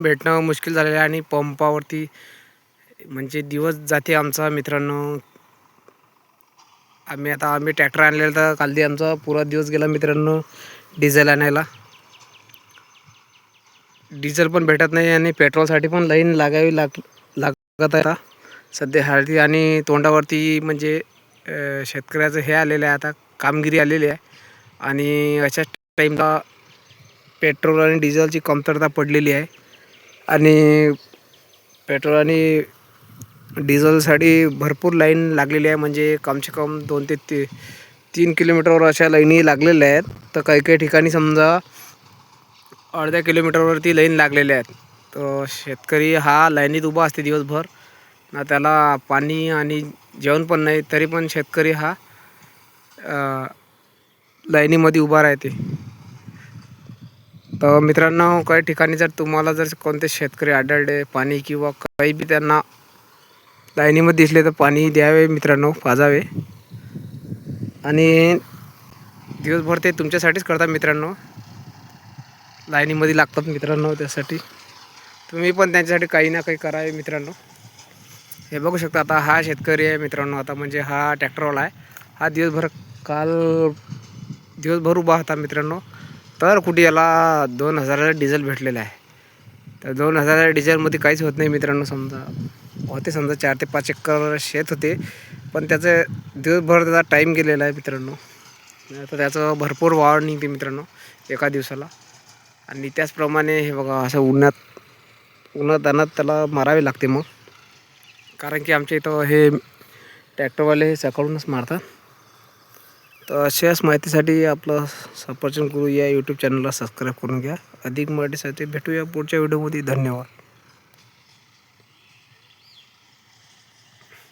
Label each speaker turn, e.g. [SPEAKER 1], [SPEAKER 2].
[SPEAKER 1] भेटणं मुश्किल झालेलं आहे आणि पंपावरती म्हणजे दिवस जाते आमचा मित्रांनो. आम्ही ट्रॅक्टर आणलेला तर काल आमचा पुरा दिवस गेला मित्रांनो डिझेल आणायला. डिझेल पण भेटत नाही आणि पेट्रोलसाठी पण लाईन लागत आहे सध्या हळदी आणि तोंडावरती म्हणजे शेतकऱ्याचं हे आलेलं आहे आता कामगिरी आलेली आहे आणि अशा टाईमला पेट्रोल आणि डिझेलची कमतरता पडलेली आहे आणि पेट्रोल आणि डिझेलसाठी भरपूर लाईन लागलेली आहे. म्हणजे कमसे कम 2 ते 3 किलोमीटरवर अशा लाईनी लागलेल्या आहेत. तर काही काही ठिकाणी समजा अर्ध्या किलोमीटरवरती लाईन लागलेल्या आहेत. तर शेतकरी हा लाईनीत उभा असते दिवसभर ना, त्याला पाणी आणि जेवण पण नाही, तरी पण शेतकरी हा लाईनीमध्ये उभा राहते. तर मित्रांनो, काही ठिकाणी जर तुम्हाला जर कोणते शेतकरी आढळले पाणी किंवा काही बी त्यांना लाईनीमध्ये दिसले तर पाणी द्यावे मित्रांनो, पाजावे. आणि दिवसभर ते तुमच्यासाठीच करतात मित्रांनो, लाईनीमध्ये लागतात मित्रांनो. त्यासाठी तुम्ही पण त्यांच्यासाठी काही ना काही करावे मित्रांनो. हे बघू शकता आता हा शेतकरी आहे मित्रांनो. आता म्हणजे हा ट्रॅक्टरवाला आहे. हा दिवसभर उभा होता मित्रांनो. तर कुठे याला 2000 डिझेल भेटलेलं आहे. तर 2000 डिझेलमध्ये काहीच होत नाही मित्रांनो. समजा 4 ते 5 एकर शेत होते, पण त्याचं दिवसभर त्याचा टाईम गेलेला आहे मित्रांनो. तर त्याचं भरपूर वाढ निघते मित्रांनो एका दिवसाला. आणि त्याचप्रमाणे हे बघा असं उन्हात त्याला मारावे लागते मग, कारण की आमच्या इथं हे ट्रॅक्टरवाले हे सकाळूनच मारतात. तर अशाच माहितीसाठी आपलं सफरचंद गुरु या यूट्यूब चॅनलला सबस्क्राईब करून घ्या. अधिक माहितीसाठी भेटूया पुढच्या व्हिडिओमध्ये. धन्यवाद.